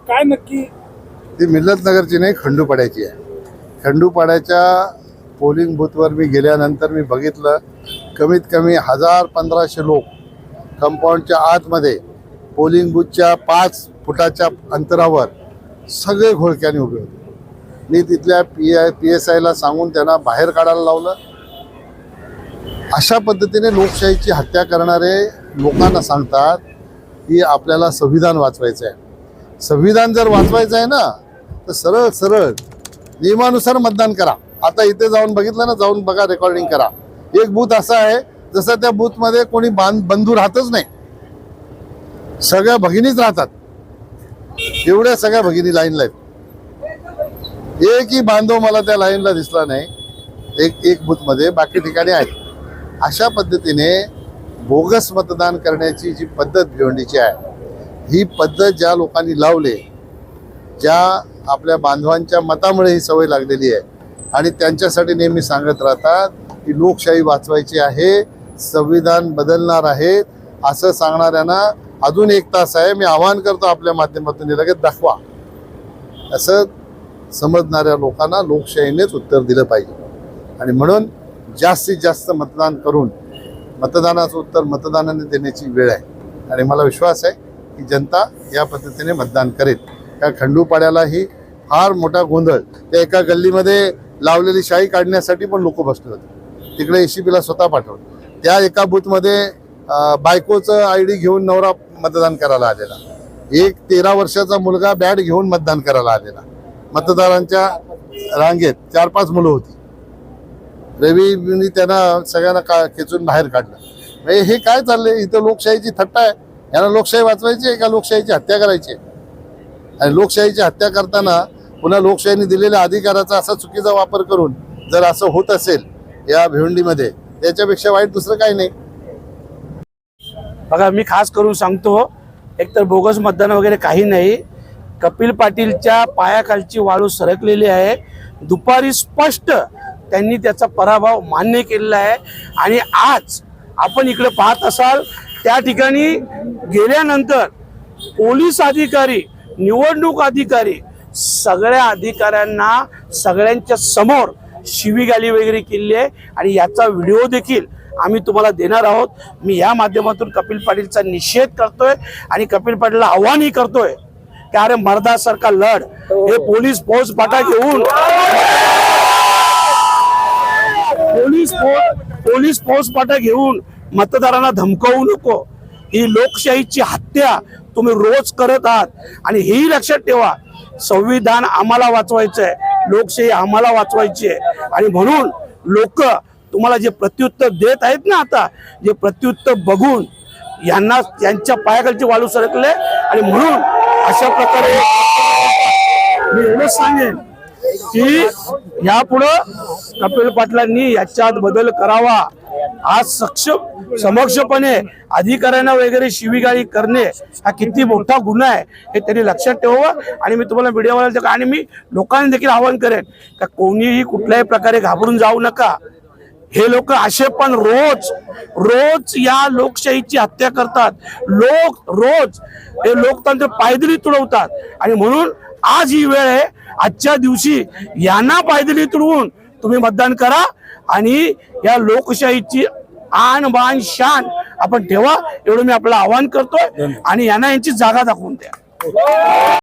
काय नक्की ती मिल्लतनगरची नाही, खंडूपाड्याची आहे. खंडूपाड्याच्या पोलिंग बूथवर मी गेल्यानंतर मी बघितलं कमीत कमी 1000-1500 लोक कंपाऊंडच्या आतमध्ये पोलिंग बूथच्या 5 फुटाच्या अंतरावर सगळे घोळक्याने उभे होते. मी तिथल्या PSIला सांगून त्यांना बाहेर काढायला लावलं. अशा पद्धतीने लोकशाहीची हत्या करणारे लोकांना सांगतात की आपल्याला संविधान वाचवायचं आहे. संविधान जर वाचवायचं आहे ना तर सरळ सरळ नियमानुसार मतदान करा. आता इथे जाऊन बघितलं ना, जाऊन बघा, रेकॉर्डिंग करा. एक बूथ असा आहे जसं त्या बूथमध्ये कोणी बंधू राहतच नाही. सगळ्या भगिनीच राहतात, एवढ्या सगळ्या भगिनी लाईनला आहेत. एकही बांधव मला त्या लाईनला दिसला नाही, एक बूथ मध्ये, बाकी ठिकाणी आहेत. अशा पद्धतीने बोगस मतदान करण्याची जी पद्धत भिवंडीची आहे, ही पद्धत ज्या लोकांनी लावले, ज्या आपल्या बांधवांच्या मतामुळे ही सवय लागलेली आहे आणि त्यांच्यासाठी नेहमी सांगत राहतात की लोकशाही वाचवायची आहे, संविधान बदलणार आहे, असं सांगणाऱ्यांना अजून 1 तास आहे. मी आवाहन करतो आपल्या माध्यमातून लगेच दाखवा. असं समजणाऱ्या लोकांना लोकशाहीनेच उत्तर दिलं पाहिजे आणि म्हणून जास्तीत जास्त मतदान करून मतदानाचं उत्तर मतदानाने देण्याची वेळ आहे आणि मला विश्वास आहे की जनता या पद्धतीने मतदान करेल. त्या खंडूपाड्यालाही फार मोठा गोंधळ, त्या एका गल्लीमध्ये लावलेली शाही काढण्यासाठी पण लोक बसले होते. तिकडे ACPला स्वतः पाठवलं. त्या एका बूथमध्ये बायकोचं ID घेऊन नवरा मतदान करायला आलेला, एक 13 वर्षाचा मुलगा बॅट घेऊन मतदान करायला आलेला. मतदारांच्या रांगेत 4-5 मुलं होती. रवींनी त्यांना सगळ्यांना खेचून बाहेर काढलं. म्हणजे हे काय चाललंय इथं? लोकशाहीची थट्टा आहे. यांना लोकशाही वाचवायची आहे का लोकशाहीची हत्या करायची आहे? आणि लोकशाहीची हत्या करताना पुन्हा लोकशाहीने दिलेल्या अधिकाराचा असा चुकीचा वापर करून जर असं होत असेल या भिवंडीमध्ये, त्याच्यापेक्षा वाईट दुसरं काही नाही. बघा, मी खास करून सांगतो, एकतर बोगस मतदान वगैरे काही नाही. कपिल पाटीलच्या पायाखालची वाळू सरकलेली आहे. दुपारी स्पष्ट त्यांनी त्याचा पराभव मान्य केलेला आहे आणि आज आपण इकडे पाहत असाल त्या ठिकाणी गेल्यानंतर पोलीस अधिकारी, निवडणूक अधिकारी, सगळ्या अधिकाऱ्यांना सगळ्यांच्या समोर शिवीगाळी वगैरे केली आहे आणि याचा व्हिडिओ देखील आम्ही तुम्हाला देणार आहोत. मी या माध्यमातून कपिल पाटीलचा निषेध करतोय आणि कपिल पाटीलला आव्हानही करतोय की अरे मर्दासारखा लढ. हे पोलीस फौजफाटा घेऊन पोलीस फौजफाटा घेऊन मतदारांना धमकावू नको. ही लोकशाहीची हत्या तुम्ही रोज करत आहात आणि हेही लक्षात ठेवा, संविधान आम्हाला वाचवायचं आहे, लोकशाही आम्हाला वाचवायची आहे आणि म्हणून लोक तुम्हाला जे प्रत्युत्तर देत आहेत ना, आता जे प्रत्युत्तर बघून यांना यांच्या पायाखालची वाळू सरकले आणि म्हणून अशा प्रकारे मी एवढंच सांगेन की यापुढं कपिल पाटलांनी याच्यात बदल करावा. आज समक्षपणे अधिकाऱ्यांना वगैरे शिवीगाळी करणे हा किती मोठा गुन्हा आहे हे त्यांनी लक्षात ठेवावं. आणि मी तुम्हाला मीडियावर आणि मी लोकांनी देखील आवाहन करेन का कोणीही कुठल्याही प्रकारे घाबरून जाऊ नका. हे लोक असे पण रोज या लोकशाहीची हत्या करतात. रोज हे लोकतंत्र पायदळी तुडवतात आणि म्हणून आज ही वेळ आहे. आजच्या दिवशी यांना पायदळी तुडवून तुम्ही मतदान करा आणि या लोकशाहीची आन बान शान आपण ठेवा, एवढं मी आपल्याला आवाहन करतोय आणि यांना यांची जागा दाखवून द्या.